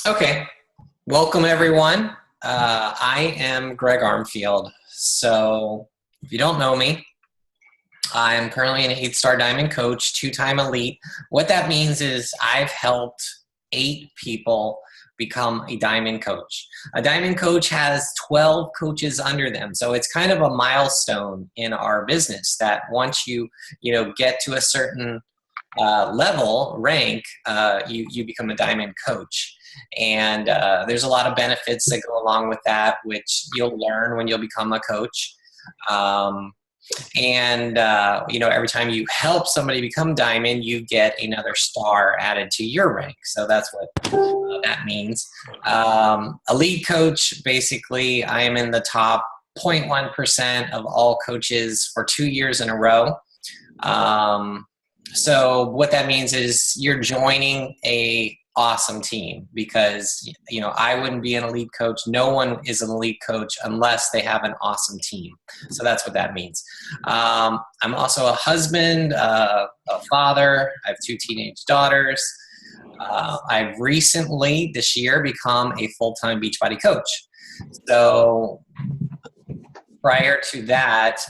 Okay, welcome everyone. I am Greg Armfield. So if you don't know me, I'm currently an 8-star diamond coach, 2-time elite. What that means is I've helped 8 people become a diamond coach. A diamond coach has 12 coaches under them. So it's kind of a milestone in our business that once you get to a certain level, rank, you become a diamond coach. And there's a lot of benefits that go along with that, which you'll learn when you'll become a coach. Every time you help somebody become diamond, you get another star added to your rank. So that's what that means. A lead coach, basically, I am in the top 0.1% of all coaches for 2 years in a row. So what that means is you're joining a awesome team because, I wouldn't be an elite coach. No one is an elite coach unless they have an awesome team. So that's what that means. I'm also a husband, a father. I have 2 teenage daughters. I've recently, this year, become a full-time Beachbody coach. So prior to that,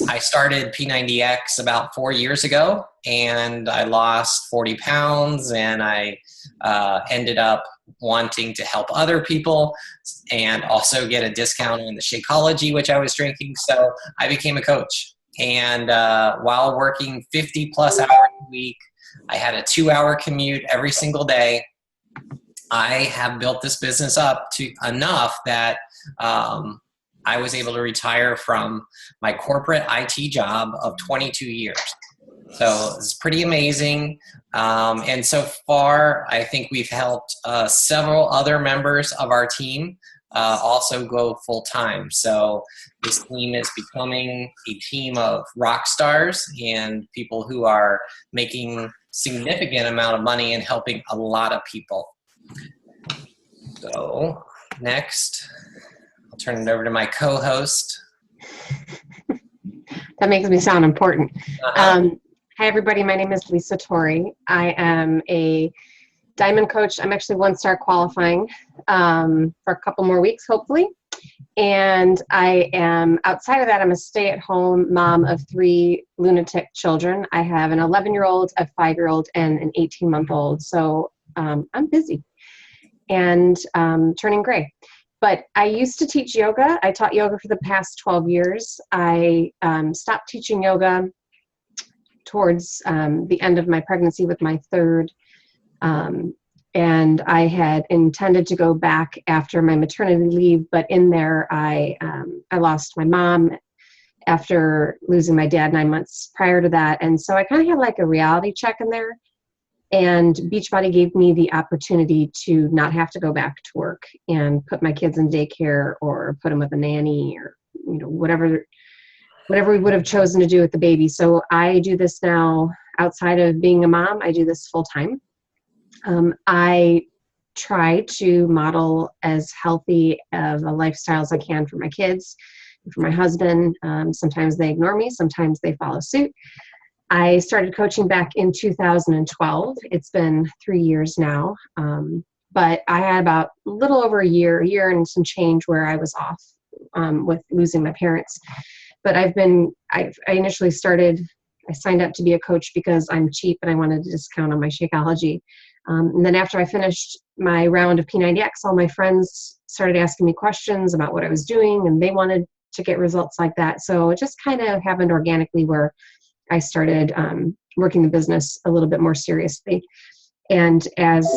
I started P90X about 4 years ago, and I lost 40 pounds, and I ended up wanting to help other people and also get a discount on the Shakeology, which I was drinking. So I became a coach. And while working 50 plus hours a week, I had a 2-hour commute every single day. I have built this business up to enough that I was able to retire from my corporate IT job of 22 years. So it's pretty amazing. And so far, I think we've helped several other members of our team also go full time. So this team is becoming a team of rock stars and people who are making significant amount of money and helping a lot of people. So next, I'll turn it over to my co-host. That makes me sound important. Hi, everybody. My name is Lisa Torrey. I am a diamond coach. I'm actually 1-star qualifying for a couple more weeks, hopefully. And I am, outside of that, I'm a stay-at-home mom of 3 lunatic children. I have an 11-year-old, a 5-year-old, and an 18-month-old. So I'm busy and turning gray. But I used to teach yoga. I taught yoga for the past 12 years. I stopped teaching yoga towards the end of my pregnancy with my 3rd. And I had intended to go back after my maternity leave, but in there I lost my mom after losing my dad 9 months prior to that. And so I kind of had like a reality check in there. And Beachbody gave me the opportunity to not have to go back to work and put my kids in daycare or put them with a nanny or, whatever we would have chosen to do with the baby. So I do this now outside of being a mom. I do this full time. I try to model as healthy of a lifestyle as I can for my kids and for my husband. Sometimes they ignore me. Sometimes they follow suit. I started coaching back in 2012. It's been 3 years now. But I had about a little over a year and some change where I was off with losing my parents. But I initially I signed up to be a coach because I'm cheap and I wanted a discount on my Shakeology. And then after I finished my round of P90X, all my friends started asking me questions about what I was doing, and they wanted to get results like that. So it just kind of happened organically where I started working the business a little bit more seriously. And as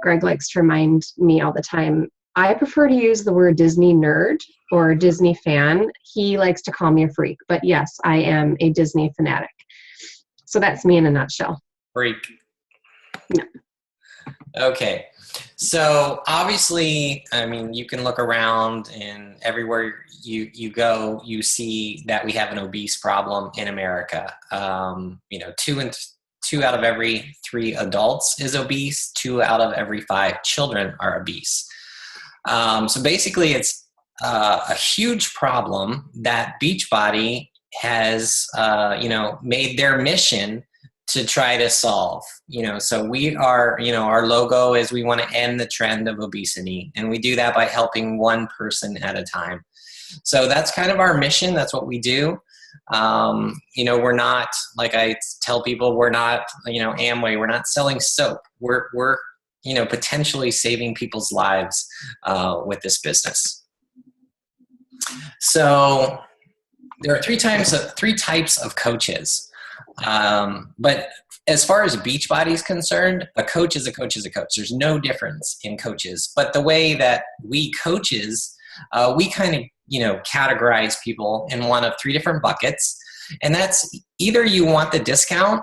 Greg likes to remind me all the time, I prefer to use the word Disney nerd or Disney fan. He likes to call me a freak, but yes, I am a Disney fanatic. So that's me in a nutshell. Freak. Yeah. Okay. So obviously, you can look around and everywhere you go, you see that we have an obese problem in America. 2 out of every 3 adults is obese. 2 out of every 5 children are obese. So basically, it's a huge problem that Beachbody has, made their mission to try to solve. So we are, our logo is we want to end the trend of obesity, and we do that by helping one person at a time. So that's kind of our mission. That's what we do. We're not, like I tell people, we're not, Amway. We're not selling soap. We're potentially saving people's lives with this business. So there are three types of coaches. But as far as Beachbody is concerned, a coach is a coach is a coach. There's no difference in coaches. But the way that we coaches, we kind of, categorize people in one of three different buckets. And that's either you want the discount,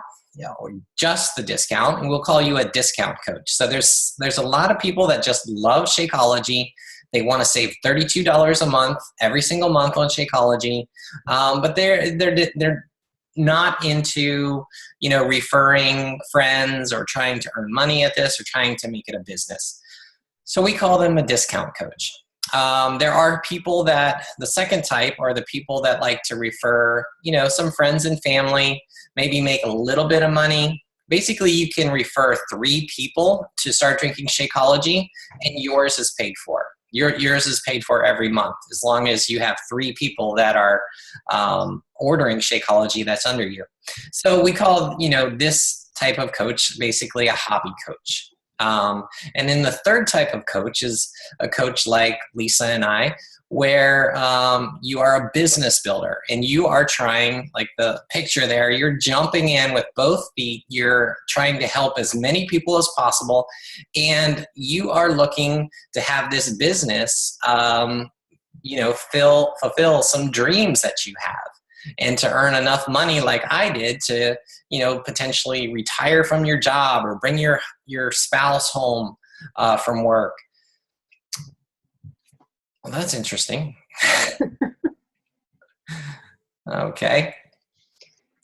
or just the discount, and we'll call you a discount coach. So there's a lot of people that just love Shakeology. They want to save $32 a month, every single month on Shakeology. But they're not into, referring friends or trying to earn money at this or trying to make it a business. So we call them a discount coach. There are people that, the second type are the people that like to refer, some friends and family, maybe make a little bit of money. Basically, you can refer 3 people to start drinking Shakeology, and yours is paid for. Yours is paid for every month, as long as you have 3 people that are ordering Shakeology that's under you. So we call, this type of coach basically a hobby coach. And then the third type of coach is a coach like Lisa and I, where you are a business builder and you are trying, like the picture there, you're jumping in with both feet, you're trying to help as many people as possible, and you are looking to have this business, fulfill some dreams that you have, and to earn enough money like I did to, potentially retire from your job or bring your spouse home from work. Well, that's interesting. Okay.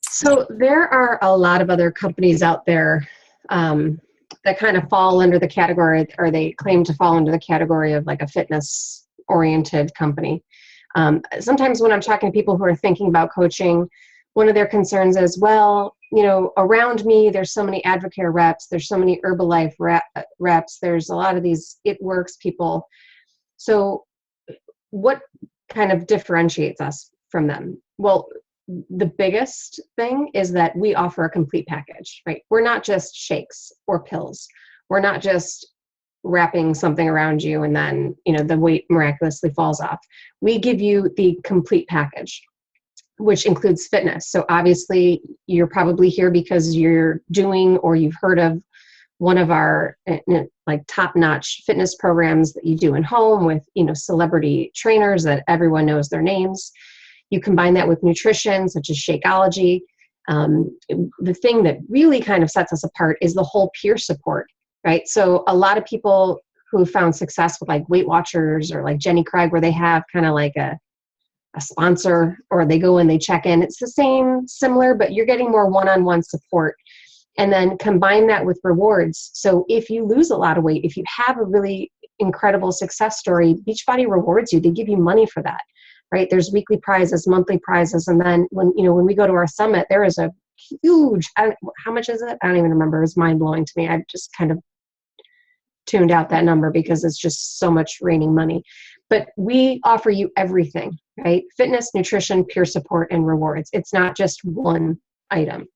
So there are a lot of other companies out there that kind of fall under the category, or they claim to fall under the category of like a fitness-oriented company. Sometimes when I'm talking to people who are thinking about coaching, one of their concerns is, well, around me, there's so many Advocare reps, there's so many Herbalife reps, there's a lot of these It Works people. So what kind of differentiates us from them? Well, the biggest thing is that we offer a complete package, right? We're not just shakes or pills. We're not just wrapping something around you and then, the weight miraculously falls off. We give you the complete package, which includes fitness. So obviously you're probably here because you're doing, or you've heard of one of our like top-notch fitness programs that you do in home with, celebrity trainers that everyone knows their names. You combine that with nutrition, such as Shakeology. The thing that really kind of sets us apart is the whole peer support, right? So a lot of people who found success with like Weight Watchers or like Jenny Craig, where they have kind of like a sponsor, or they go and they check in. It's the same, similar, but you're getting more one-on-one support. And then combine that with rewards. So if you lose a lot of weight, if you have a really incredible success story, Beachbody rewards you. They give you money for that, right? There's weekly prizes, monthly prizes. And then when we go to our summit, there is a huge, how much is it? I don't even remember. It's mind blowing to me. I've just kind of tuned out that number because it's just so much raining money. But we offer you everything, right? Fitness, nutrition, peer support, and rewards. It's not just one item.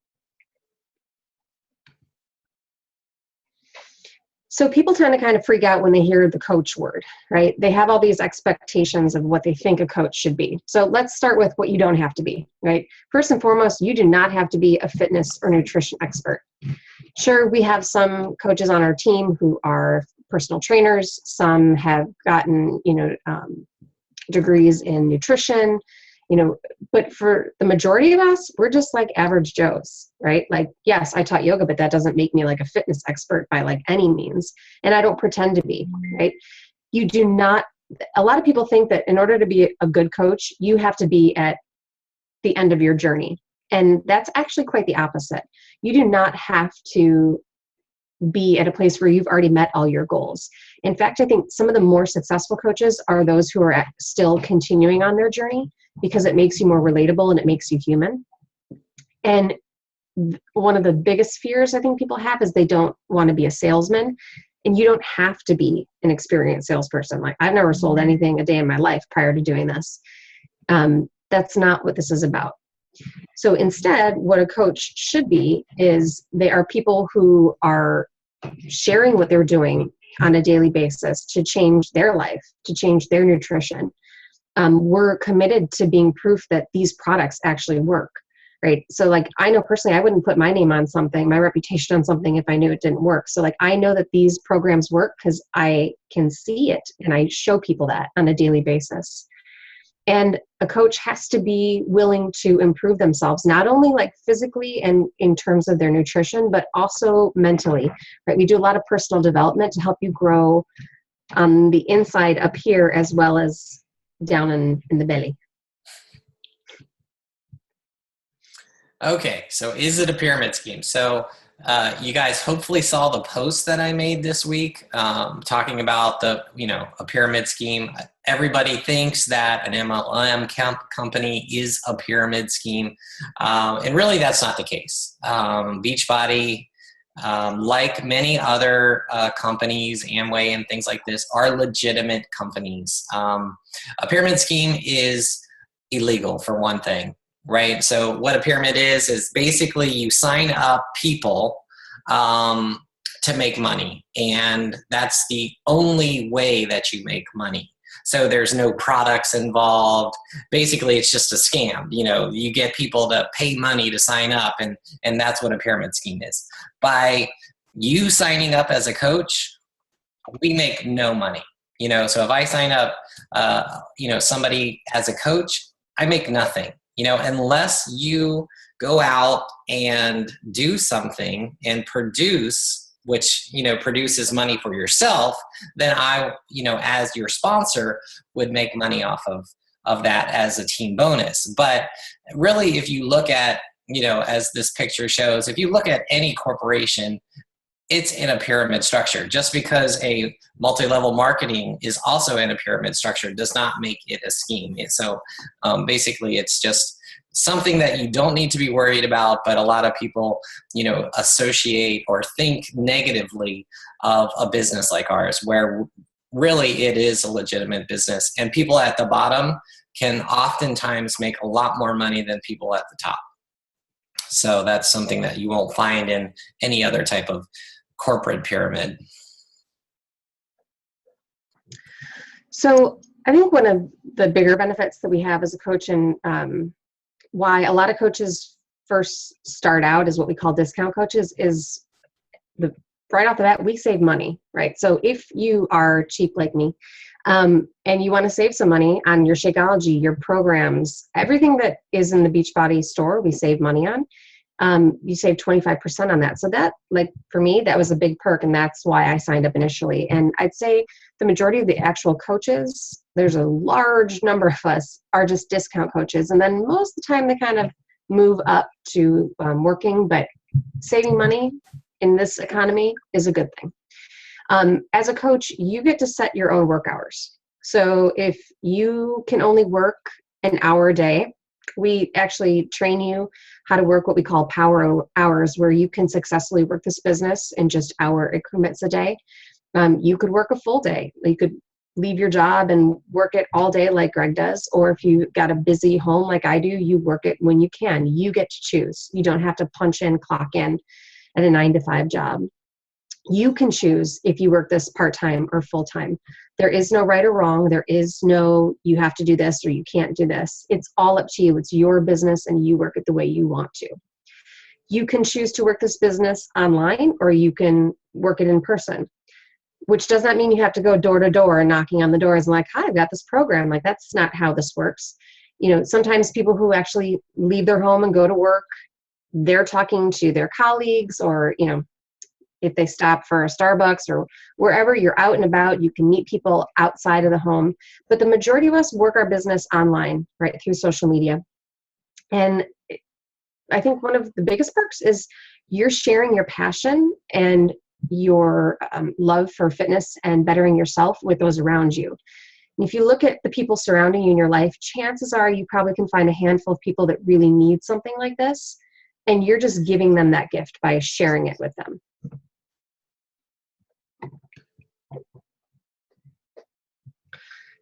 So people tend to kind of freak out when they hear the coach word, right? They have all these expectations of what they think a coach should be. So let's start with what you don't have to be, right? First and foremost, you do not have to be a fitness or nutrition expert. Sure, we have some coaches on our team who are personal trainers. Some have gotten, degrees in nutrition, but for the majority of us, we're just like average Joes, right? Like, yes, I taught yoga, but that doesn't make me like a fitness expert by like any means. And I don't pretend to be, right? You do not, a lot of people think that in order to be a good coach, you have to be at the end of your journey. And that's actually quite the opposite. You do not have to be at a place where you've already met all your goals. In fact, I think some of the more successful coaches are those who are still continuing on their journey, because it makes you more relatable and it makes you human. And one of the biggest fears I think people have is they don't want to be a salesman. And you don't have to be an experienced salesperson. Like, I've never sold anything a day in my life prior to doing this. That's not what this is about. So instead, what a coach should be is they are people who are sharing what they're doing on a daily basis to change their life, to change their nutrition. We're committed to being proof that these products actually work, right? So like, I know personally, I wouldn't put my name on something, my reputation on something if I knew it didn't work. So like, I know that these programs work because I can see it and I show people that on a daily basis. And a coach has to be willing to improve themselves, not only like physically and in terms of their nutrition, but also mentally, right? We do a lot of personal development to help you grow on the inside up here as well as down in the belly. Okay, so is it a pyramid scheme? So you guys hopefully saw the post that I made this week talking about a pyramid scheme. Everybody thinks that an MLM company is a pyramid scheme, and really that's not the case. Beachbody, like many other companies, Amway and things like this, are legitimate companies. A pyramid scheme is illegal, for one thing. Right. So what a pyramid is basically you sign up people to make money. And that's the only way that you make money. So there's no products involved. Basically, it's just a scam. You get people to pay money to sign up, and that's what a pyramid scheme is. By you signing up as a coach, we make no money. So if I sign up, somebody as a coach, I make nothing. Unless you go out and do something and produce, which, produces money for yourself, then I, as your sponsor, would make money off of that as a team bonus. But really, if you look at, as this picture shows, if you look at any corporation, it's in a pyramid structure. Just because a multi-level marketing is also in a pyramid structure does not make it a scheme. So basically, it's just something that you don't need to be worried about, but a lot of people, associate or think negatively of a business like ours, where really it is a legitimate business. And people at the bottom can oftentimes make a lot more money than people at the top. So that's something that you won't find in any other type of corporate pyramid. So I think one of the bigger benefits that we have as a coach, and why a lot of coaches first start out as what we call discount coaches, is right off the bat, we save money, right? So if you are cheap like me, and you want to save some money on your Shakeology, your programs, everything that is in the Beachbody store, we save money on. You save 25% on that. So that, like, for me, that was a big perk, and that's why I signed up initially. And I'd say the majority of the actual coaches, there's a large number of us, are just discount coaches. And then most of the time they kind of move up to working, but saving money in this economy is a good thing. As a coach, you get to set your own work hours. So if you can only work an hour a day, we actually train you how to work what we call power hours, where you can successfully work this business in just hour increments a day. You could work a full day. You could leave your job and work it all day like Greg does. Or if you got a busy home like I do, you work it when you can. You get to choose. You don't have to punch in, clock in at a 9-to-5 job. You can choose if you work this part-time or full-time. There is no right or wrong. There is no, you have to do this or you can't do this. It's all up to you. It's your business and you work it the way you want to. You can choose to work this business online, or you can work it in person, which does not mean you have to go door to door and knocking on the doors and like, hi, I've got this program. Like, that's not how this works. Sometimes people who actually leave their home and go to work, they're talking to their colleagues, or, if they stop for a Starbucks or wherever you're out and about, you can meet people outside of the home. But the majority of us work our business online, right, through social media. And I think one of the biggest perks is you're sharing your passion and your love for fitness and bettering yourself with those around you. And if you look at the people surrounding you in your life, chances are you probably can find a handful of people that really need something like this. and you're just giving them that gift by sharing it with them.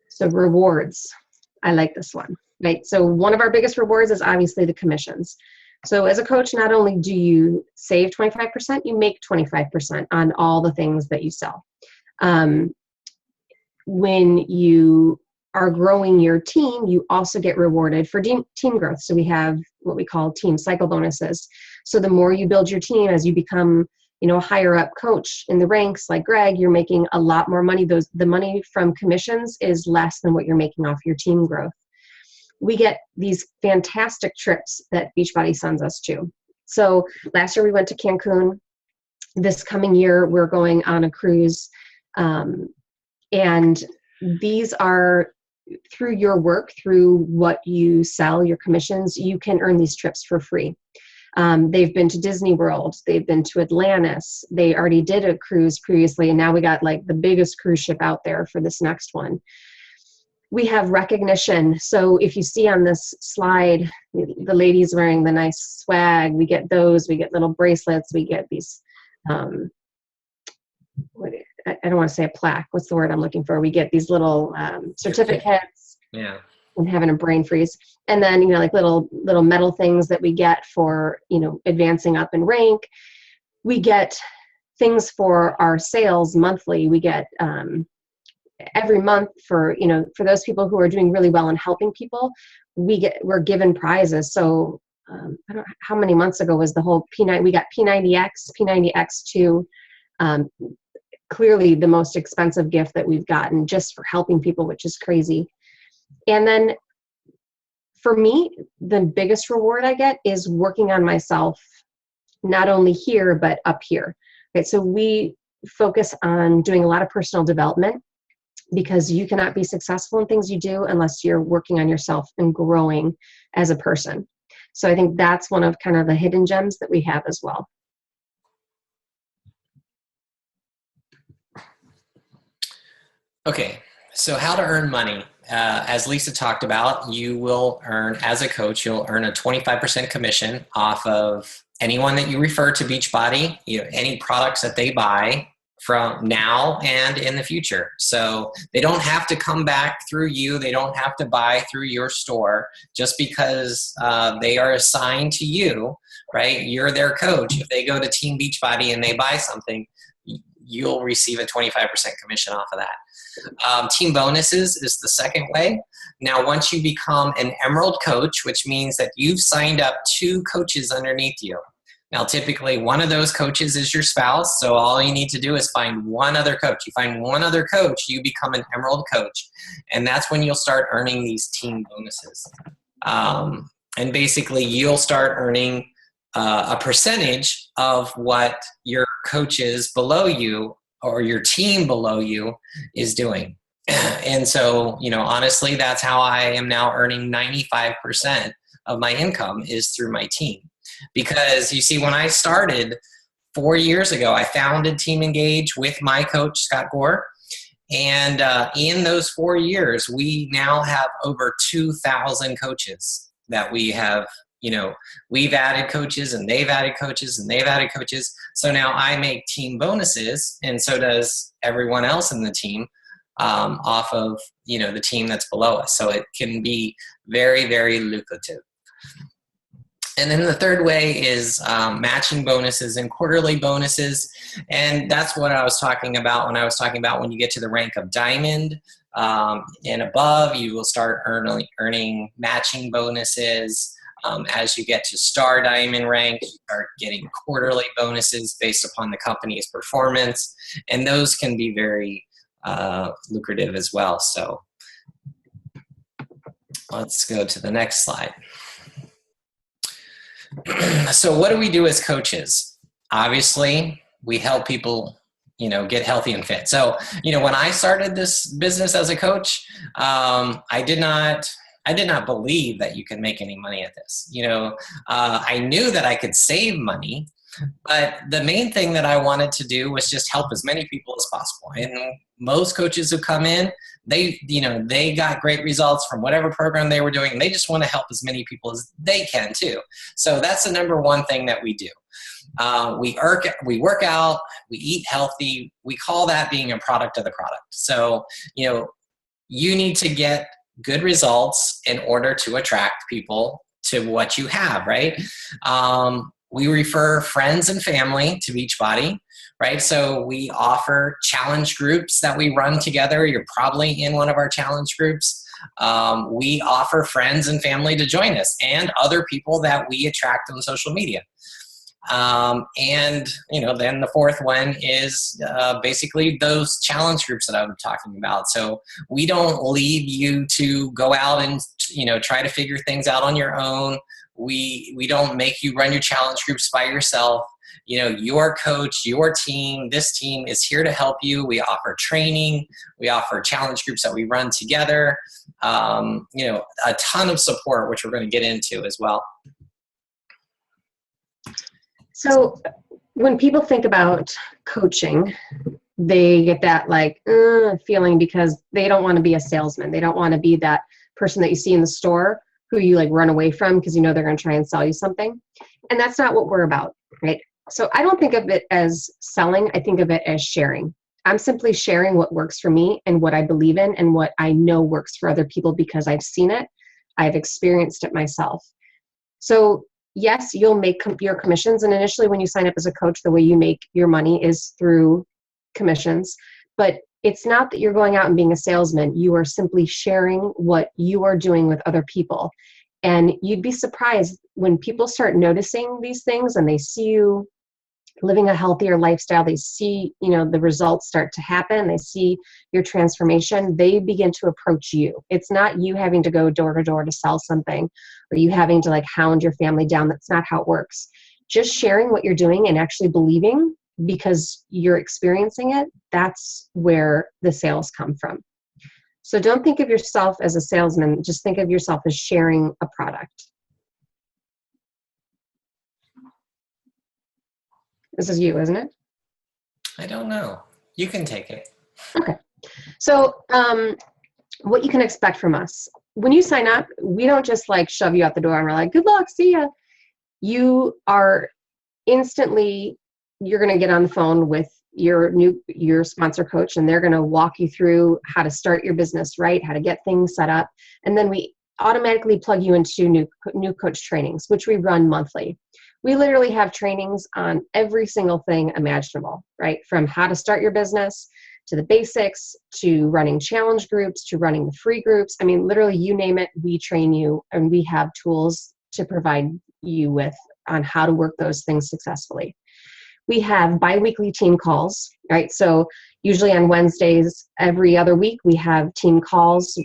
So rewards, I like this one, right? So one of our biggest rewards is obviously the commissions. So as a coach, not only do you save 25%, you make 25% on all the things that you sell. When you are growing your team, you also get rewarded for team growth. So we have what we call team cycle bonuses. So the more you build your team, as you become, a higher up coach in the ranks, like Greg, you're making a lot more money. The money from commissions is less than what you're making off your team growth. We get these fantastic trips that Beachbody sends us to. So last year we went to Cancun. This coming year we're going on a cruise, and these are through your work, through what you sell, your commissions, you can earn these trips for free. They've been to Disney World, they've been to Atlantis, they already did a cruise previously, and now we got like the biggest cruise ship out there for this next one. We have recognition. So if you see on this slide, the ladies wearing the nice swag, we get those, we get little bracelets, we get these, I don't want to say a plaque. What's the word I'm looking for? We get these little certificates. Yeah. I'm having a brain freeze. And then, like little metal things that we get for, advancing up in rank. We get things for our sales monthly. We get every month for those people who are doing really well and helping people, we're given prizes. So I don't know how many months ago was the whole P90, we got P90X, P90X2, clearly the most expensive gift that we've gotten just for helping people, which is crazy. And then for me, the biggest reward I get is working on myself, not only here, but up here. Right? So we focus on doing a lot of personal development, because you cannot be successful in things you do unless you're working on yourself and growing as a person. So I think that's one of kind of the hidden gems that we have as well. Okay, so how to earn money. As Lisa talked about, you will earn, as a coach, you'll earn a 25% commission off of anyone that you refer to Beachbody, any products that they buy from now and in the future. So they don't have to come back through you. They don't have to buy through your store just because they are assigned to you, right? You're their coach. If they go to Team Beachbody and they buy something, you'll receive a 25% commission off of that. Team bonuses is the second way. Now, once you become an Emerald coach, which means that you've signed up 2 coaches underneath you. Now, typically one of those coaches is your spouse. So all you need to do is find one other coach. You find one other coach, you become an Emerald coach. And that's when you'll start earning these team bonuses. And basically you'll start earning a percentage of what your coaches below you or your team below you is doing. And so, honestly, that's how I am now earning 95% of my income is through my team. Because you see, when I started 4 years ago, I founded Team Engage with my coach, Scott Gore. And in those 4 years, we now have over 2,000 coaches that we have. We've added coaches and they've added coaches and they've added coaches. So now I make team bonuses, and so does everyone else in the team off of, the team that's below us. So it can be very, very lucrative. And then the third way is matching bonuses and quarterly bonuses. And that's what I was talking about when I was talking about when you get to the rank of diamond and above, you will start earning matching bonuses. As you get to star diamond rank, you start getting quarterly bonuses based upon the company's performance. And those can be very lucrative as well. So let's go to the next slide. So what do we do as coaches? Obviously, we help people, get healthy and fit. So, when I started this business as a coach, I did not believe that you could make any money at this. I knew that I could save money, But the main thing that I wanted to do was just help as many people as possible. And most coaches who come in, they got great results from whatever program they were doing, and they just want to help as many people as they can too. So that's the number one thing that we do. We work out, we eat healthy. We call that being a product of the product. So, you need to get good results in order to attract people to what you have, right? We refer friends and family to Beachbody, right? So we offer challenge groups that we run together. You're probably in one of our challenge groups. We offer friends and family to join us and other people that we attract on social media. And then the fourth one is basically those challenge groups that I'm talking about. So we don't leave you to go out and try to figure things out on your own. We don't make you run your challenge groups by yourself. Your coach, your team, this team is here to help you. We offer training. We offer challenge groups that we run together. A ton of support, which we're going to get into as well. So when people think about coaching, they get that feeling because they don't want to be a salesman. They don't want to be that person that you see in the store who you run away from because they're going to try and sell you something. And that's not what we're about, right? So I don't think of it as selling. I think of it as sharing. I'm simply sharing what works for me and what I believe in and what I know works for other people because I've seen it. I've experienced it myself. So yes, you'll make your commissions. And initially when you sign up as a coach, the way you make your money is through commissions. But it's not that you're going out and being a salesman. You are simply sharing what you are doing with other people. And you'd be surprised when people start noticing these things and they see you living a healthier lifestyle, they see, the results start to happen, they see your transformation, they begin to approach you. It's not you having to go door to door to sell something or you having to hound your family down. That's not how it works. Just sharing what you're doing and actually believing because you're experiencing it, that's where the sales come from. So don't think of yourself as a salesman, just think of yourself as sharing a product. This is you, isn't it? I don't know. You can take it. Okay. So what you can expect from us. When you sign up, we don't just shove you out the door and we're like, good luck, see ya. You are instantly, you're going to get on the phone with your sponsor coach and they're going to walk you through how to start your business right, how to get things set up. And then we automatically plug you into new coach trainings, which we run monthly. We literally have trainings on every single thing imaginable, right? From how to start your business, to the basics, to running challenge groups, to running the free groups. I mean, literally you name it, we train you and we have tools to provide you with on how to work those things successfully. We have bi-weekly team calls, right? So usually on Wednesdays, every other week, we have team calls.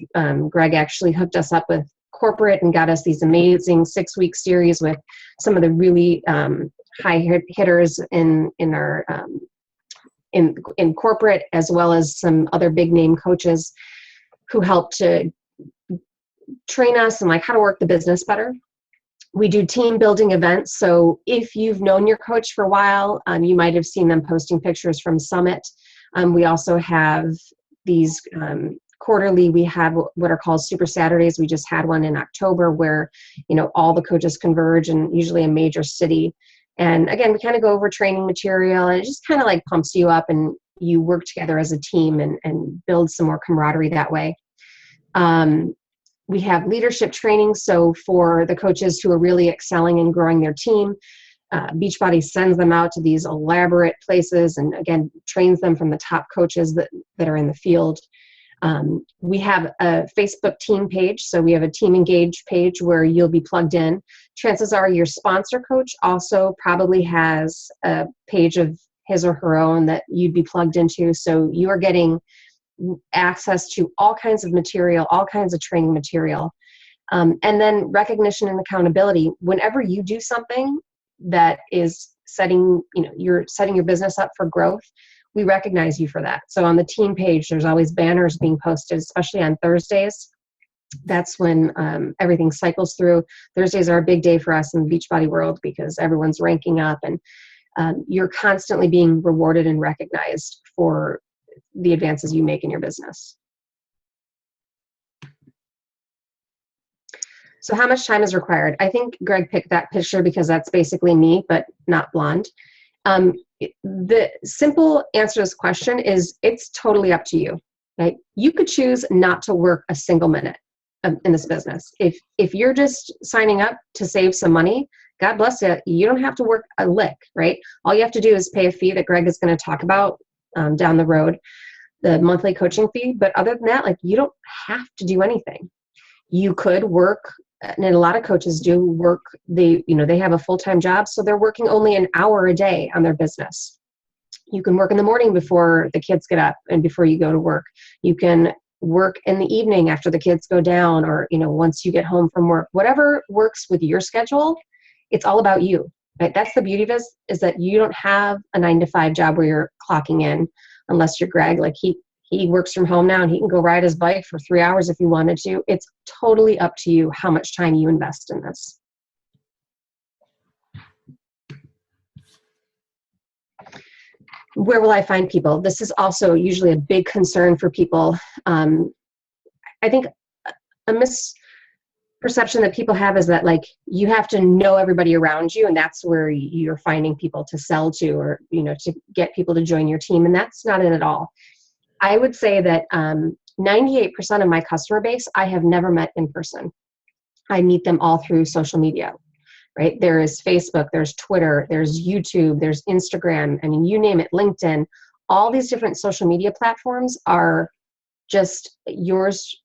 Greg actually hooked us up with corporate and got us these amazing 6-week series with some of the really high hitters in our in corporate, as well as some other big name coaches who help to train us and how to work the business better. We do team building events. So if you've known your coach for a while, you might have seen them posting pictures from Summit. We also have these quarterly, we have what are called Super Saturdays. We just had one in October where, all the coaches converge in usually a major city. And again, we kind of go over training material and it just kind of pumps you up and you work together as a team and build some more camaraderie that way. We have leadership training. So for the coaches who are really excelling and growing their team, Beachbody sends them out to these elaborate places and again, trains them from the top coaches that are in the field. We have a Facebook team page. So we have a team engage page where you'll be plugged in. Chances are your sponsor coach also probably has a page of his or her own that you'd be plugged into. So you are getting access to all kinds of material, all kinds of training material. And then recognition and accountability. Whenever you do something that is you're setting your business up for growth, we recognize you for that. So on the team page, there's always banners being posted, especially on Thursdays. That's when everything cycles through. Thursdays are a big day for us in the Beachbody world because everyone's ranking up and you're constantly being rewarded and recognized for the advances you make in your business. So how much time is required? I think Greg picked that picture because that's basically me, but not blonde. The simple answer to this question is it's totally up to you, right? You could choose not to work a single minute in this business. If you're just signing up to save some money, God bless you. You don't have to work a lick, right? All you have to do is pay a fee that Greg is going to talk about down the road, the monthly coaching fee. But other than that, like, you don't have to do anything. You could work, and a lot of coaches do work, they have a full-time job, so they're working only an hour a day on their business. You can work in the morning before the kids get up and before you go to work. You can work in the evening after the kids go down, or once you get home from work. Whatever works with your schedule, it's all about you, right? That's the beauty of this, is that you don't have a 9-to-5 job where you're clocking in, unless you're Greg. Like, he works from home now, and he can go ride his bike for 3 hours if he wanted to. It's totally up to you how much time you invest in this. Where will I find people? This is also usually a big concern for people. I think a misperception that people have is that, like, you have to know everybody around you, and that's where you're finding people to sell to, or to get people to join your team, and that's not it at all. I would say that 98% of my customer base I have never met in person. I meet them all through social media, right? There is Facebook, there's Twitter, there's YouTube, there's Instagram, I mean, you name it, LinkedIn. All these different social media platforms are just yours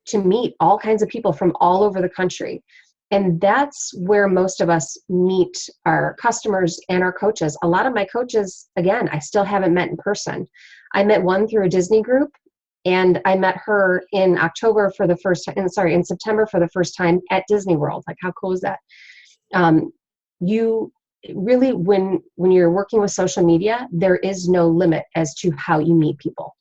to meet all kinds of people from all over the country. And that's where most of us meet our customers and our coaches. A lot of my coaches, again, I still haven't met in person. I met one through a Disney group, and I met her in September for the first time at Disney World. Like, how cool is that? You really, when you're working with social media, there is no limit as to how you meet people.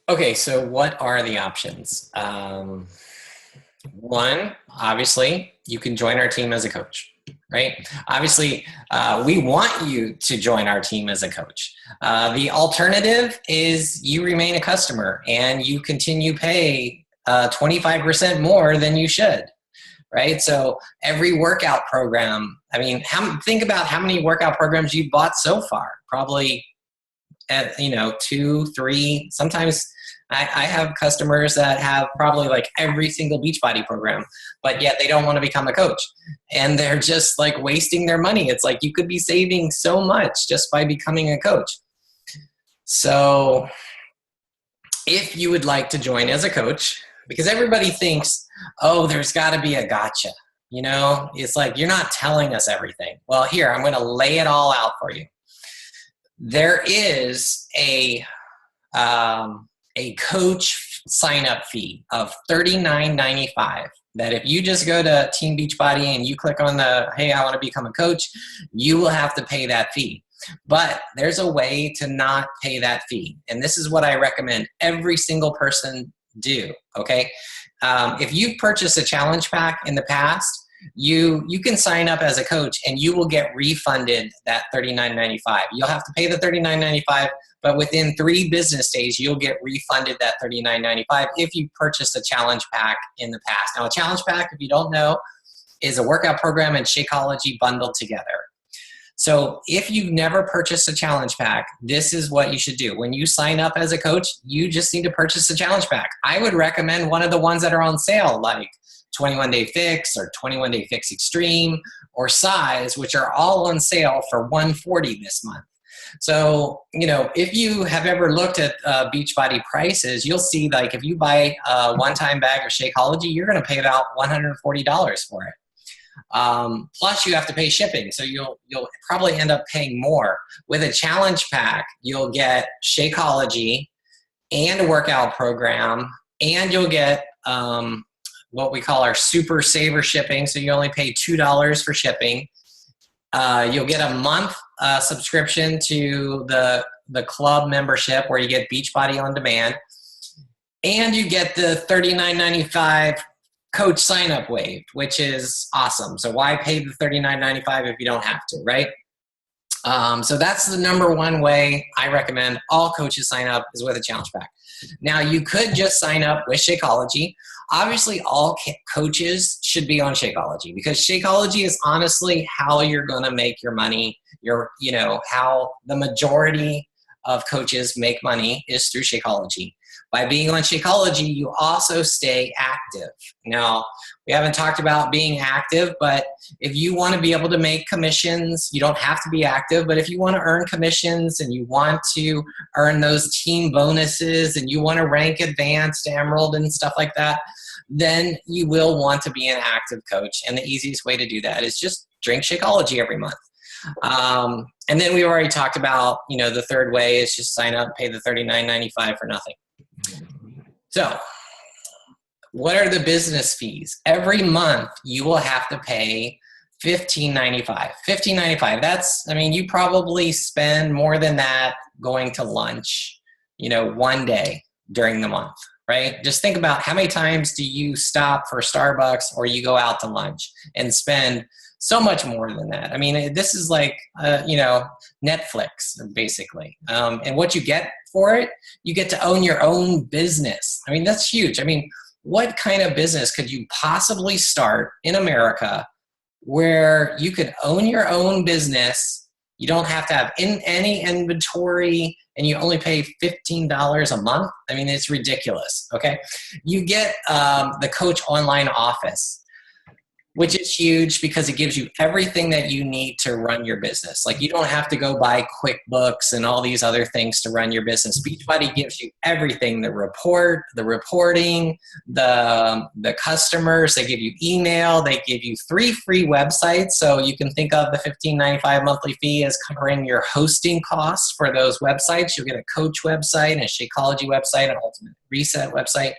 Okay, so what are the options? One, obviously, you can join our team as a coach, right? Obviously, we want you to join our team as a coach. The alternative is you remain a customer and you continue pay 25% more than you should, right? So every workout program, I mean, think about how many workout programs you've bought so far. Probably at 2, 3, sometimes I have customers that have probably like every single Beachbody program, but yet they don't want to become a coach, and they're just like wasting their money. It's like you could be saving so much just by becoming a coach. So if you would like to join as a coach, because everybody thinks, oh, there's got to be a gotcha. It's like, you're not telling us everything. Well, here, I'm going to lay it all out for you. There is a coach sign-up fee of $39.95 that if you just go to Team Beachbody and you click on the, hey, I want to become a coach, you will have to pay that fee. But there's a way to not pay that fee. And this is what I recommend every single person do, okay? If you've purchased a challenge pack in the past, you can sign up as a coach and you will get refunded that $39.95. You'll have to pay the $39.95, but within 3 business days, you'll get refunded that $39.95 if you purchased a challenge pack in the past. Now, a challenge pack, if you don't know, is a workout program and Shakeology bundled together. So if you've never purchased a challenge pack, this is what you should do. When you sign up as a coach, you just need to purchase a challenge pack. I would recommend one of the ones that are on sale, like 21 Day Fix or 21 Day Fix Extreme or Size, which are all on sale for $140 this month. So, if you have ever looked at Beachbody prices, you'll see, like, if you buy a one-time bag of Shakeology, you're going to pay about $140 for it. Plus, you have to pay shipping, so you'll probably end up paying more. With a challenge pack, you'll get Shakeology and a workout program, and you'll get what we call our super saver shipping, so you only pay $2 for shipping. You'll get a month subscription to the club membership where you get Beachbody on demand, and you get the $39.95 coach sign up waived, which is awesome. So why pay the $39.95 if you don't have to, right? So that's the number one way I recommend all coaches sign up is with a challenge pack. Now you could just sign up with Shakeology. Obviously all coaches should be on Shakeology because Shakeology is honestly how you're going to make your money. How the majority of coaches make money is through Shakeology. By being on Shakeology, you also stay active. Now, we haven't talked about being active, but if you want to be able to make commissions, you don't have to be active, but if you want to earn commissions and you want to earn those team bonuses and you want to rank advanced, emerald, and stuff like that, then you will want to be an active coach. And the easiest way to do that is just drink Shakeology every month. And then we already talked about, the third way is just sign up, pay the $39.95 for nothing. So what are the business fees? Every month you will have to pay $15.95. $15.95. You probably spend more than that going to lunch, one day during the month, right? Just think about how many times do you stop for Starbucks or you go out to lunch and spend so much more than that. This is like, Netflix, basically. And what you get for it, you get to own your own business. That's huge. What kind of business could you possibly start in America where you could own your own business? You don't have to have any inventory and you only pay $15 a month. It's ridiculous. Okay. You get the Coach Online Office, which is huge because it gives you everything that you need to run your business. Like you don't have to go buy QuickBooks and all these other things to run your business. Beachbody gives you everything, the reporting, the customers, they give you email, they give you 3 free websites. So you can think of the $15.95 monthly fee as covering your hosting costs for those websites. You'll get a Coach website, a Shakeology website, an Ultimate Reset website.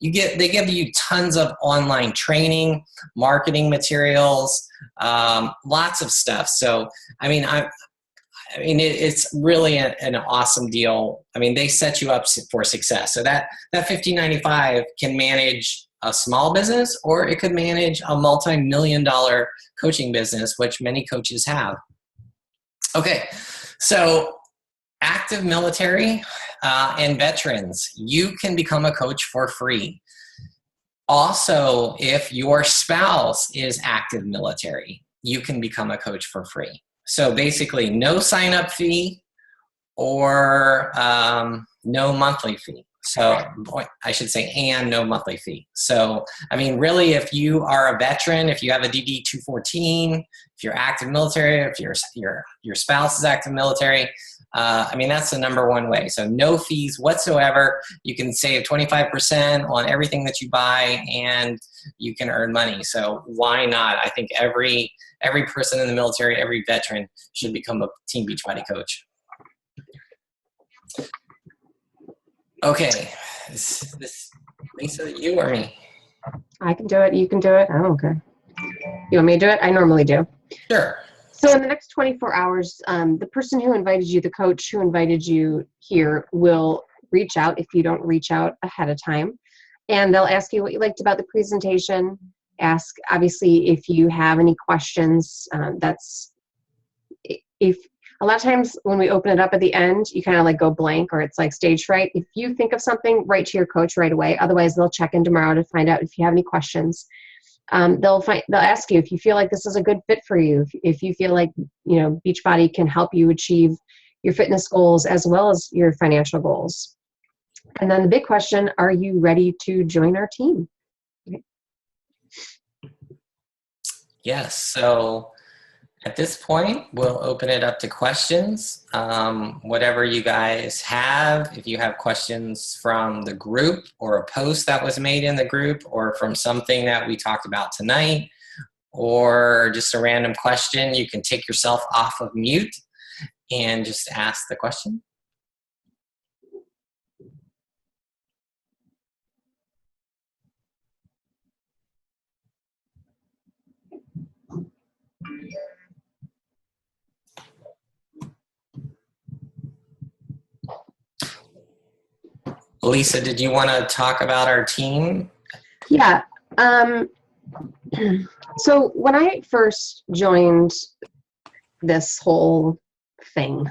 They give you tons of online training, marketing materials, lots of stuff. So, it's really an awesome deal. They set you up for success. So that $15.95 can manage a small business, or it could manage a multi-million-dollar coaching business, which many coaches have. Okay, so active military and veterans, you can become a coach for free. Also, if your spouse is active military, you can become a coach for free. So basically, no sign-up fee or no monthly fee. So I should say, and no monthly fee. So, really, if you are a veteran, if you have a DD-214, if you're active military, if your spouse is active military, that's the number one way. So no fees whatsoever. You can save 25% on everything that you buy, and you can earn money. So why not? I think every person in the military, every veteran should become a Team Beachbody coach. Okay, this Lisa, you or me? I can do it. You can do it. I don't care. You want me to do it? I normally do. Sure. So in the next 24 hours, the person who invited you, the coach who invited you here, will reach out if you don't reach out ahead of time. And they'll ask you what you liked about the presentation. Ask, obviously, if you have any questions. If a lot of times when we open it up at the end, you kind of like go blank, or it's like stage fright. If you think of something, write to your coach right away. Otherwise, they'll check in tomorrow to find out if you have any questions. They'll ask you if you feel like this is a good fit for you, if you feel like Beachbody can help you achieve your fitness goals as well as your financial goals. And then the big question, are you ready to join our team? Okay. Yes. So at this point, we'll open it up to questions. Whatever you guys have, if you have questions from the group or a post that was made in the group, or from something that we talked about tonight, or just a random question, you can take yourself off of mute and just ask the question. Lisa, did you want to talk about our team? Yeah. Um, so when I first joined this whole thing,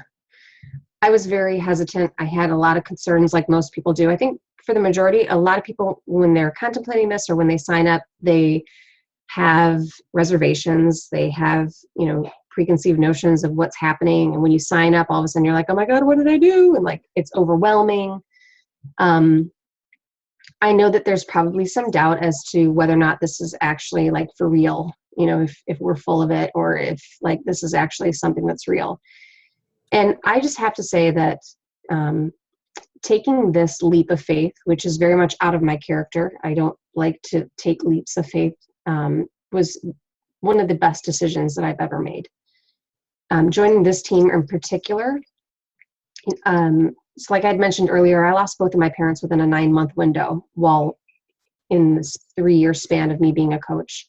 I was very hesitant. I had a lot of concerns, like most people do. I think for the majority, a lot of people, when they're contemplating this or when they sign up, they have reservations. They have, preconceived notions of what's happening. And when you sign up, all of a sudden you're like, oh my God, what did I do? And like, it's overwhelming. I know that there's probably some doubt as to whether or not this is actually like for real, if we're full of it, or if like this is actually something that's real. And I just have to say that taking this leap of faith, which is very much out of my character, I don't like to take leaps of faith, was one of the best decisions that I've ever made. Joining this team in particular, so like I'd mentioned earlier, I lost both of my parents within a 9-month window while in this 3-year span of me being a coach.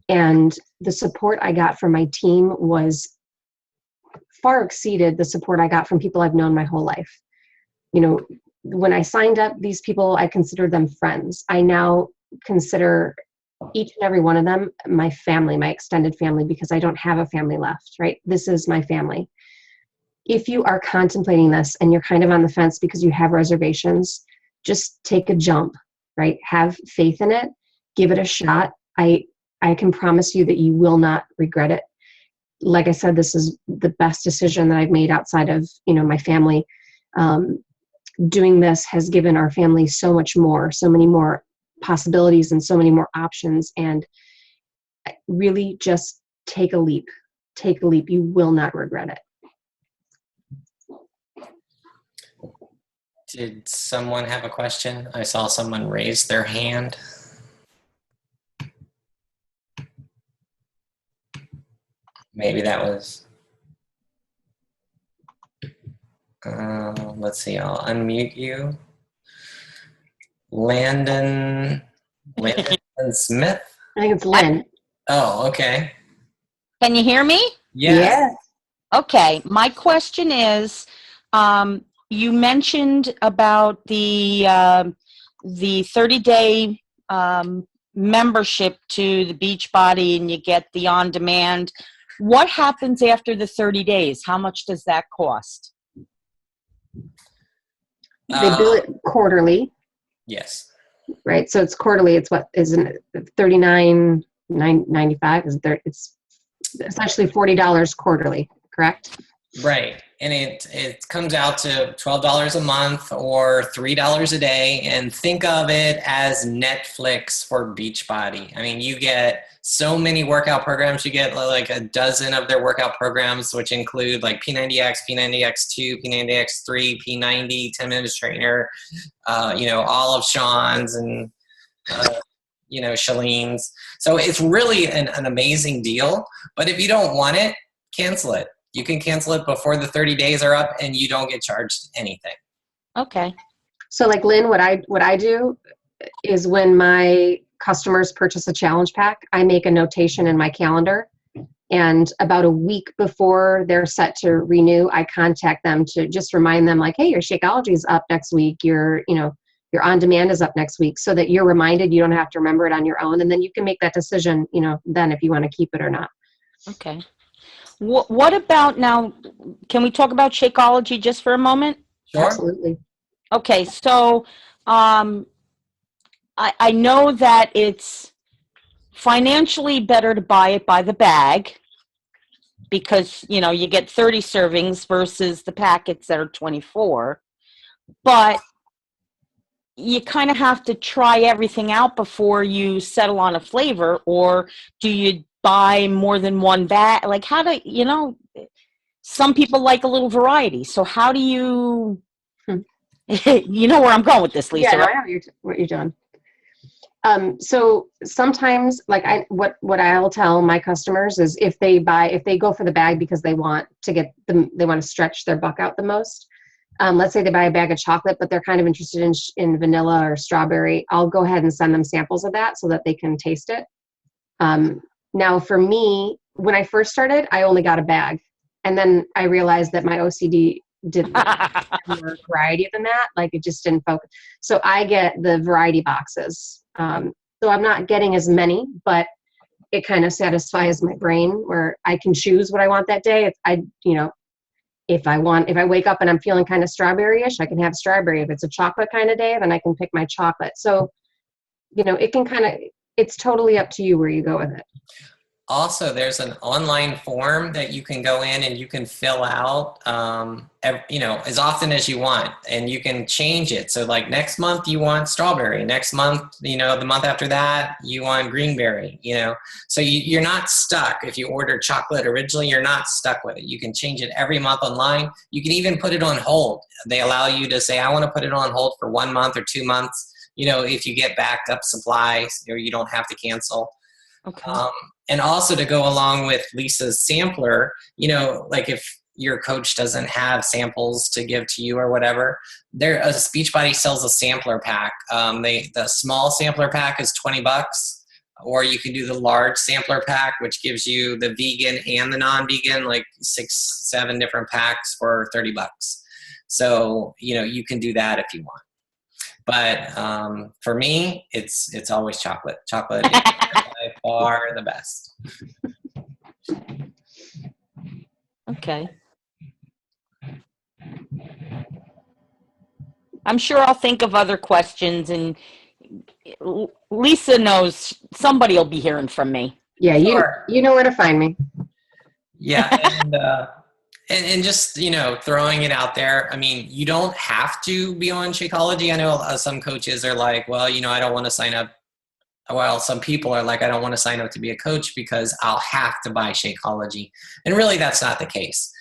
And the support I got from my team was far exceeded the support I got from people I've known my whole life. When I signed up, these people, I considered them friends. I now consider each and every one of them my family, my extended family, because I don't have a family left, right? This is my family. If you are contemplating this and you're kind of on the fence because you have reservations, just take a jump, right? Have faith in it. Give it a shot. I can promise you that you will not regret it. Like I said, this is the best decision that I've made outside of, my family. Doing this has given our family so much more, so many more possibilities and so many more options. And really just take a leap. Take a leap. You will not regret it. Did someone have a question? I saw someone raise their hand. Maybe that was, let's see, I'll unmute you. Landon Smith? I think it's Lynn. Oh, okay. Can you hear me? Yes. Yeah. Okay. My question is, you mentioned about the 30-day membership to the Beachbody, and you get the on-demand. What happens after the 30 days? How much does that cost? They bill it quarterly. Yes. Right. So it's quarterly. It's what isn't it $39.95? It's essentially $40 quarterly, correct? Right. And it comes out to $12 a month or $3 a day. And think of it as Netflix for Beachbody. I mean, you get so many workout programs. You get like a dozen of their workout programs, which include like P90X, P90X2, P90X3, P90, 10 Minutes Trainer, all of Sean's and, Shalene's. So it's really an amazing deal. But if you don't want it, cancel it. You can cancel it before the 30 days are up and you don't get charged anything. Okay. So like Lynn, what I do is when my customers purchase a challenge pack, I make a notation in my calendar, and about a week before they're set to renew, I contact them to just remind them like, hey, your Shakeology is up next week. Your on-demand is up next week, so that you're reminded. You don't have to remember it on your own. And then you can make that decision, then if you want to keep it or not. Okay. What about now? Can we talk about Shakeology just for a moment? Sure. Absolutely. Okay, so I know that it's financially better to buy it by the bag because, you get 30 servings versus the packets that are 24. But you kind of have to try everything out before you settle on a flavor, or do you buy more than one bag? Like, how do some people like a little variety. So how do you, you know where I'm going with this, Lisa, Yeah, right? I know what you're doing. So sometimes what I'll tell my customers is if they go for the bag because they want to stretch their buck out the most. Let's say they buy a bag of chocolate, but they're kind of interested in vanilla or strawberry. I'll go ahead and send them samples of that so that they can taste it. Now for me, when I first started, I only got a bag. And then I realized that my OCD didn't have more variety than that. Like it just didn't focus. So I get the variety boxes. So I'm not getting as many, but it kind of satisfies my brain where I can choose what I want that day. If I wake up and I'm feeling kind of strawberry-ish, I can have strawberry. If it's a chocolate kind of day, then I can pick my chocolate. So, it's totally up to you where you go with it. Also, there's an online form that you can go in and you can fill out, as often as you want, and you can change it. So like next month you want strawberry, next month, the month after that you want greenberry, so you're not stuck. If you order chocolate originally, you're not stuck with it. You can change it every month online. You can even put it on hold. They allow you to say, I want to put it on hold for 1 month or 2 months, if you get backed up supplies or you don't have to cancel. Okay. And also to go along with Lisa's sampler, like if your coach doesn't have samples to give to you or whatever, Beachbody sells a sampler pack. The small sampler pack is $20, or you can do the large sampler pack, which gives you the vegan and the non-vegan, like 6-7 different packs for $30. So, you can do that if you want. But for me, it's always chocolate. Chocolate is by far the best. Okay. I'm sure I'll think of other questions, and Lisa knows somebody will be hearing from me. Yeah, Sure. you know where to find me. Yeah, and just throwing it out there. I mean, you don't have to be on Shakeology. I know some coaches are like, well, I don't want to sign up. Well, some people are like, I don't want to sign up to be a coach because I'll have to buy Shakeology, and really, that's not the case.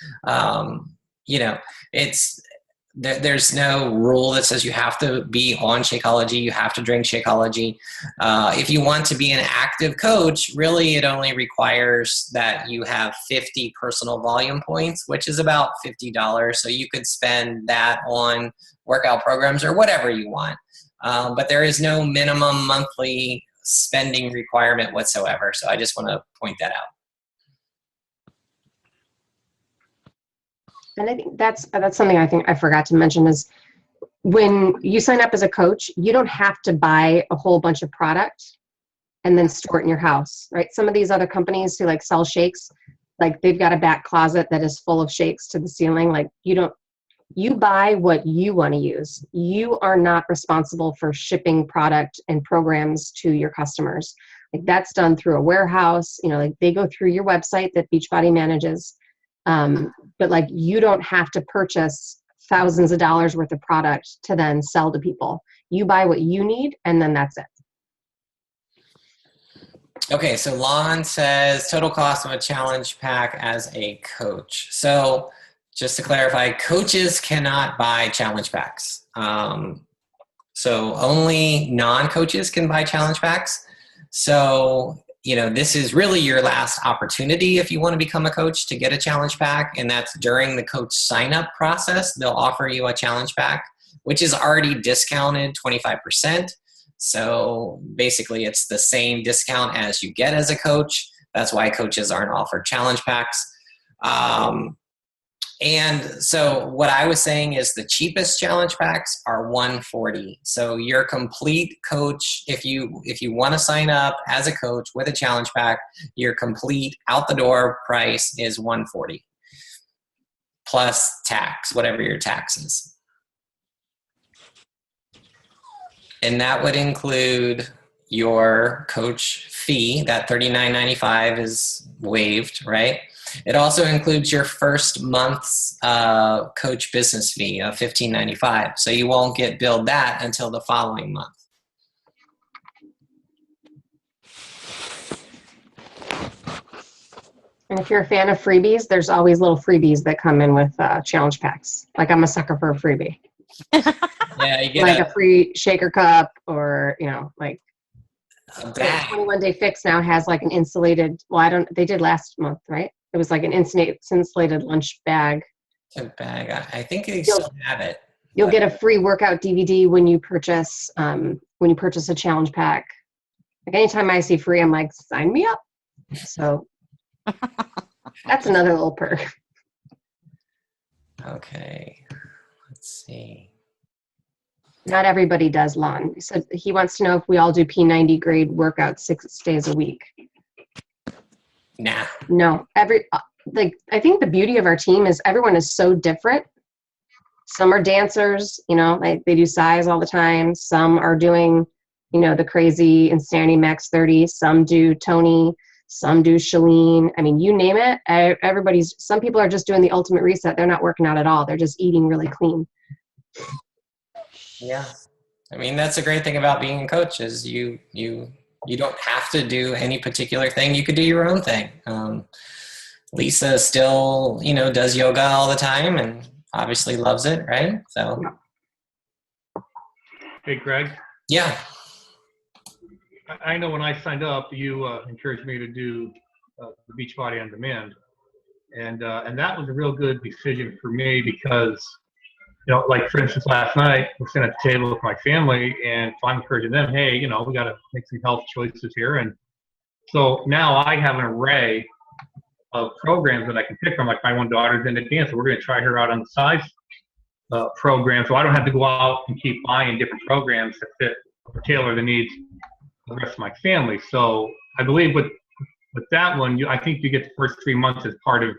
There's no rule that says you have to be on Shakeology, you have to drink Shakeology. If you want to be an active coach, really it only requires that you have 50 personal volume points, which is about $50. So you could spend that on workout programs or whatever you want. But there is no minimum monthly spending requirement whatsoever. So I just want to point that out. And I think that's something I think I forgot to mention is when you sign up as a coach, you don't have to buy a whole bunch of product and then store it in your house, right? Some of these other companies who sell shakes, they've got a back closet that is full of shakes to the ceiling. You buy what you want to use. You are not responsible for shipping product and programs to your customers. That's done through a warehouse, they go through your website that Beachbody manages. But you don't have to purchase thousands of dollars worth of product to then sell to people. You buy what you need, and then that's it. Okay, so Lon says total cost of a challenge pack as a coach. So just to clarify, coaches cannot buy challenge packs. So only non-coaches can buy challenge packs. So this is really your last opportunity if you want to become a coach to get a challenge pack, and that's during the coach sign-up process. They'll offer you a challenge pack, which is already discounted 25%. So basically, it's the same discount as you get as a coach. That's why coaches aren't offered challenge packs. And so what I was saying is the cheapest challenge packs are $140. So your complete coach, if you want to sign up as a coach with a challenge pack, your complete out the door price is $140 plus tax, whatever your tax is. And that would include your coach fee. That $39.95 is waived, right? It also includes your first month's coach business fee of $15.95. So you won't get billed that until the following month. And if you're a fan of freebies, there's always little freebies that come in with challenge packs. I'm a sucker for a freebie. Yeah, you get a free shaker cup, or a bag. 21 Day Fix now has an insulated. Well, they did last month, right? It was an insulated lunch bag. A bag. I think they still have it. You'll get a free workout DVD when you purchase a challenge pack. Anytime I see free, I'm like, sign me up. So that's another little perk. Okay, let's see. Not everybody does, Lon. He said he wants to know if we all do P90 grade workouts 6 days a week. Nah. No, I think the beauty of our team is everyone is so different. Some are dancers, like they do size all the time. Some are doing, the crazy Insanity Max 30. Some do Tony. Some do Shalene. I mean, you name it. Some people are just doing the ultimate reset. They're not working out at all. They're just eating really clean. Yeah. I mean, that's a great thing about being a coach is you don't have to do any particular thing. You could do your own thing. Lisa still, does yoga all the time and obviously loves it, right? So. Hey, Greg. Yeah. I know when I signed up, you encouraged me to do the Beachbody on Demand, and that was a real good decision for me because, like for instance, last night we're sitting at the table with my family, and so I'm encouraging them, hey, we got to make some health choices here, and so now I have an array of programs that I can pick from. Like my one daughter's into dance, so we're going to try her out on the size program, so I don't have to go out and keep buying different programs to fit or tailor the needs of the rest of my family. So I believe with that one, I think you get the first 3 months as part of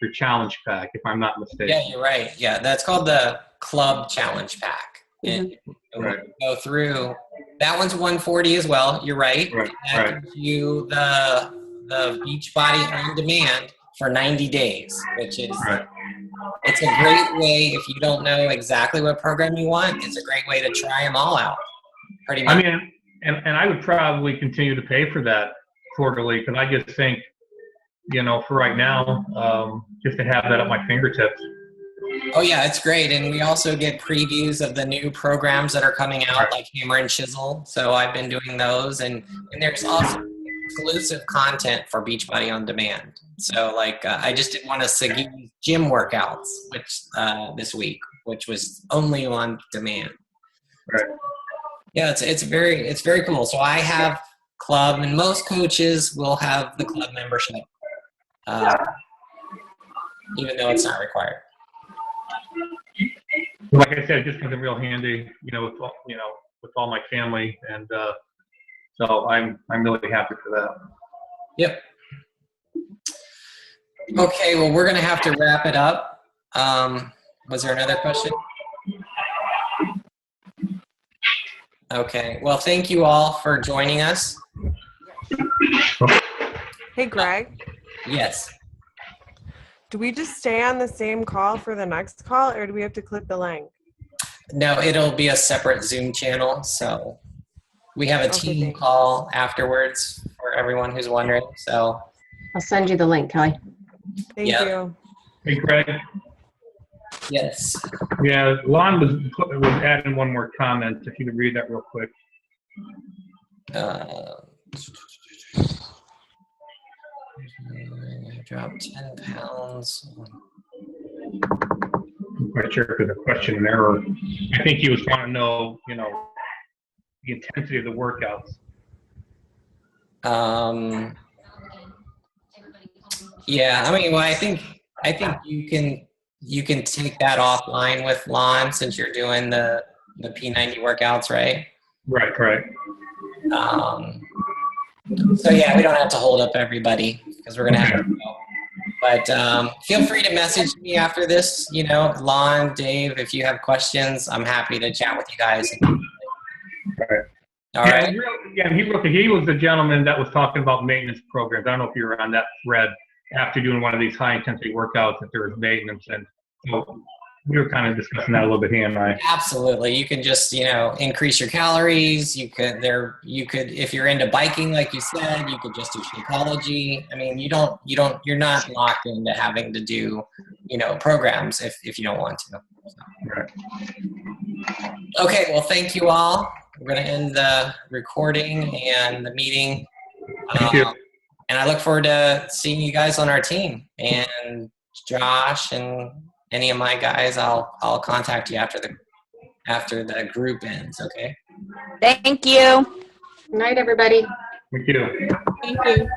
your challenge pack, if I'm not mistaken. Yeah, you're right. Yeah, that's called the Club Challenge Pack. Mm-hmm. And right. Go through. That one's 140 as well. You're right. That gives you the Beachbody on Demand for 90 days, which is it's a great way if you don't know exactly what program you want. It's a great way to try them all out. Pretty much. I mean, and I would probably continue to pay for that quarterly because I just think, for right now, just to have that at my fingertips. Oh yeah, it's great. And we also get previews of the new programs that are coming out, like Hammer and Chisel. So I've been doing those, and there's also exclusive content for Beachbody on Demand. So I just did one of Siggy's gym workouts, which this week, which was only on demand. Right. Yeah, it's very cool. So I have club, and most coaches will have the club membership, even though it's not required. Like I said, it just comes in real handy, with all my family, and so I'm really happy for that. Yep. Okay, well, we're gonna have to wrap it up. Was there another question? Okay, well, thank you all for joining us. Hey, Greg. Yes. Do we just stay on the same call for the next call, or do we have to click the link? No, it'll be a separate Zoom channel. So we have a team call afterwards for everyone who's wondering. So I'll send you the link, Kelly. Thank you. Hey, Greg. Yes. Yeah, Lon was adding one more comment. If you could read that real quick. Dropped 10 pounds. I'm quite sure for the question and error. I think he was trying to know, the intensity of the workouts. Yeah, I mean, well, I think you can take that offline with Lon since you're doing the P90 workouts, right? Right. So yeah, we don't have to hold up everybody because we're gonna have to go. But feel free to message me after this. Lon, Dave, if you have questions, I'm happy to chat with you guys. Right. All right. Yeah, he was the gentleman that was talking about maintenance programs. I don't know if you were on that thread after doing one of these high intensity workouts that there was maintenance, and so we were kind of discussing that a little bit, he and I. Absolutely. You can just, increase your calories. You could, if you're into biking, like you said, you could just do Shakeology. I mean, you're not locked into having to do, programs if you don't want to. So. Right. Okay. Well, thank you all. We're going to end the recording and the meeting. Thank you. And I look forward to seeing you guys on our team, and Josh and any of my guys. I'll contact you after the group ends. Okay. Thank you. Good night, everybody. Thank you. Thank you.